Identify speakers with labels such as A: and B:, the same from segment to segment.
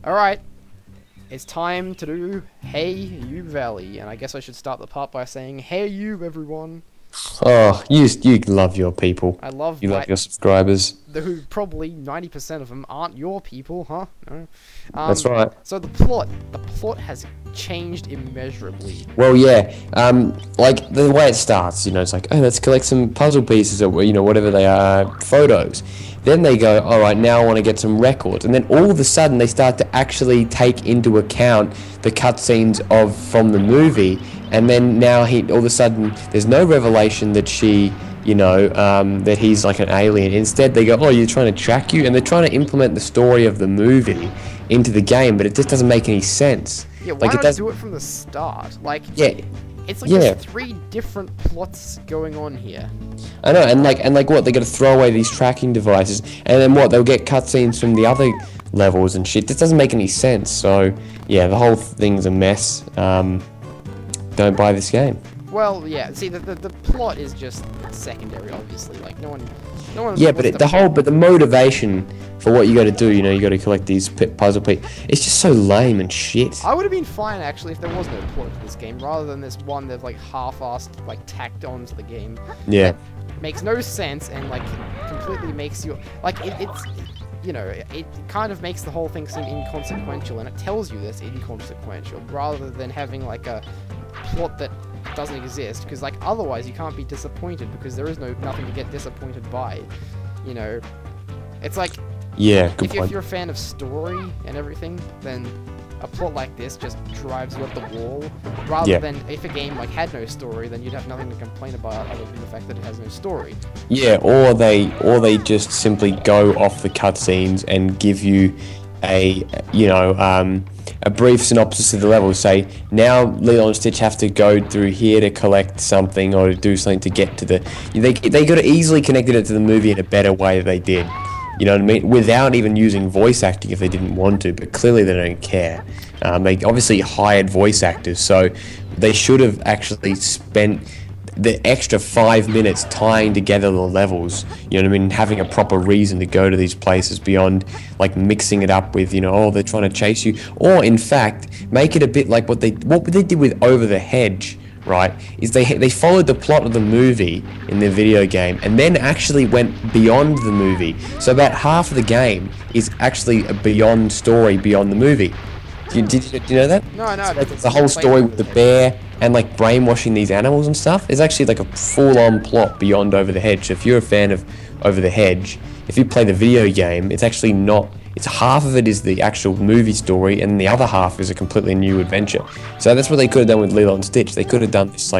A: Alright, it's time to do Heiau Valley, and I guess I should start the part by saying, Heiau everyone!
B: Oh, you love your people.
A: I love
B: You love your subscribers.
A: who probably 90% of them aren't your people, huh? No.
B: That's right.
A: So the plot has changed immeasurably.
B: Well, yeah. Like the way it starts, it's like, oh, let's collect some puzzle pieces or whatever they are, photos. Then they go, all right, now I want to get some records, and then all of a sudden they start to actually take into account the cutscenes from the movie, and then now all of a sudden there's no revelation that she. That he's like an alien. Instead, they go, oh, you're trying to track you? And they're trying to implement the story of the movie into the game, but it just doesn't make any sense.
A: Yeah, why not do it from the start? Like,
B: yeah.
A: It's like there's 3 different plots going on here.
B: I know, and like what, they gotta throw away these tracking devices, and then what, they'll get cutscenes from the other levels and shit. This doesn't make any sense, so, yeah, the whole thing's a mess. Don't buy this game.
A: Well, yeah. See, the plot is just secondary, obviously. Like no one.
B: Yeah, but the motivation for what you got to do, you got to collect these puzzle pieces. It's just so lame and shit.
A: I would have been fine actually if there was no plot to this game, rather than this one they've like half-assed, like tacked onto the game.
B: Yeah.
A: That makes no sense and like completely makes you like it's. It kind of makes the whole thing seem inconsequential, and it tells you that's inconsequential, rather than having like a plot that doesn't exist, because like otherwise you can't be disappointed because there is nothing to get disappointed by. It's like,
B: yeah, good point.
A: If you're a fan of story and everything, then a plot like this just drives you up the wall, rather than if a game like had no story, then you'd have nothing to complain about other than the fact that it has no story. Yeah,
B: or they just simply go off the cutscenes and give you a brief synopsis of the level. Say, now Lilo and Stitch have to go through here to collect something or to do something to get to the. They could have easily connected it to the movie in a better way than they did. You know what I mean? Without even using voice acting if they didn't want to, but clearly they don't care. They obviously hired voice actors, so they should have actually spent the extra 5 minutes tying together the levels, you know what I mean, having a proper reason to go to these places beyond like mixing it up with, oh, they're trying to chase you, or in fact make it a bit like what they did with Over the Hedge, right? Is they followed the plot of the movie in the video game and then actually went beyond the movie. So about half of the game is actually a beyond story beyond the movie. Did you know that?
A: No, I know.
B: So the whole story with the bear and like brainwashing these animals and stuff is actually like a full-on plot beyond Over the Hedge. So if you're a fan of Over the Hedge, if you play the video game, it's actually not. It's half of it is the actual movie story, and the other half is a completely new adventure. So that's what they could have done with Lilo and Stitch. They could have done this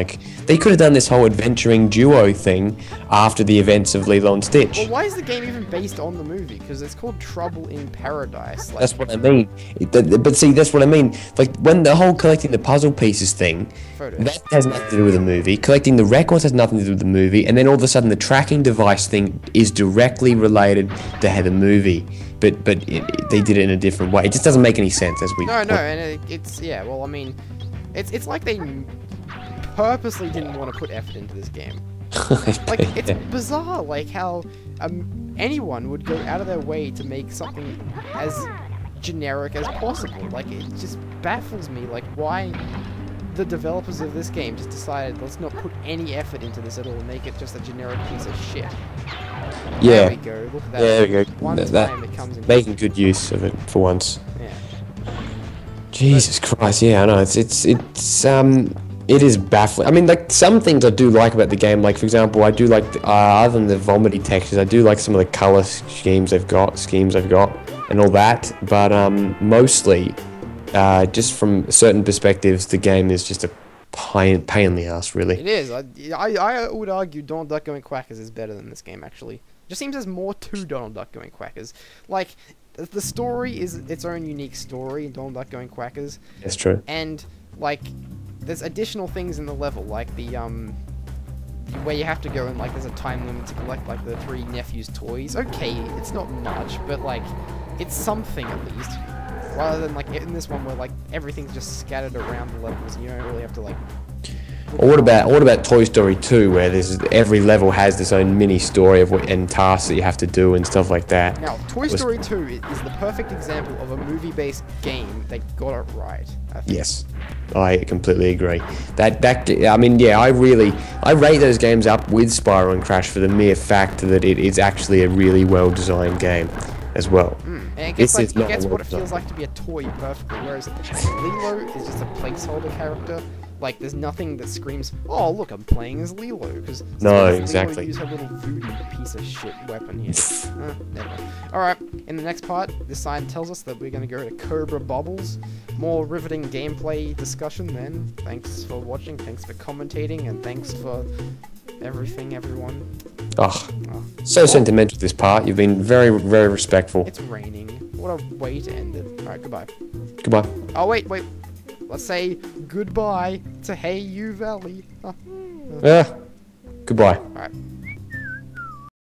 B: whole adventuring duo thing after the events of Lilo and Stitch.
A: Well, why is the game even based on the movie? Because it's called Trouble in Paradise.
B: That's what I mean. But see, that's what I mean. Like when the whole collecting the puzzle pieces thing, that has nothing to do with the movie. Collecting the records has nothing to do with the movie, and then all of a sudden the tracking device thing is directly related to the movie. But they did it in a different way. It just doesn't make any sense as we.
A: No, and it's yeah. Well, I mean, it's like they purposely didn't want to put effort into this game. Like it's bizarre, like how anyone would go out of their way to make something as generic as possible. Like it just baffles me, like why the developers of this game just decided let's not put any effort into this at all and make it just a generic piece of shit.
B: Yeah.
A: There we go. Look at that.
B: Yeah, there we go.
A: One time it comes in.
B: Making good use of it for once.
A: Yeah.
B: Jesus Christ, yeah, I know. It is baffling. I mean, like some things I do like about the game. Like for example, I do like other than the vomity textures, I do like some of the color schemes they've got, and all that. But mostly, just from certain perspectives, the game is just a pain in the ass, really.
A: It is. I would argue Donald Duck Going Quackers is better than this game, actually. It just seems there's more to Donald Duck Going Quackers. Like, the story is its own unique story in Donald Duck Going Quackers.
B: That's true.
A: And, like, there's additional things in the level, like the, where you have to go and, like, there's a time limit to collect, like, the 3 nephews' toys. Okay, it's not much, but, like, it's something at least. Rather than, like, in this one where, like, everything's just scattered around the levels and you don't really have to, like,
B: Or what about Toy Story 2, where every level has its own mini story and tasks that you have to do and stuff like that.
A: Now, Toy Story 2 is the perfect example of a movie-based game that got it right, I think.
B: Yes, I completely agree. I mean, yeah, I rate those games up with Spyro and Crash for the mere fact that it is actually a really well-designed game as well.
A: And it gets what it feels like to be a toy perfectly, whereas Lilo is just a placeholder character. Like, there's nothing that screams, "Oh, look, I'm playing as Lilo," because
B: exactly.
A: Lilo use her little voodoo piece of shit weapon here. Anyway. Alright, in the next part, this sign tells us that we're going to go to Cobra Bubbles. More riveting gameplay discussion then. Thanks for watching, thanks for commentating, and thanks for everything, everyone. So
B: sentimental this part. You've been very, very respectful.
A: It's raining. What a way to end it. Alright, goodbye.
B: Goodbye.
A: Oh, wait. Let's say goodbye to Heiau Valley.
B: Goodbye.
A: Alright.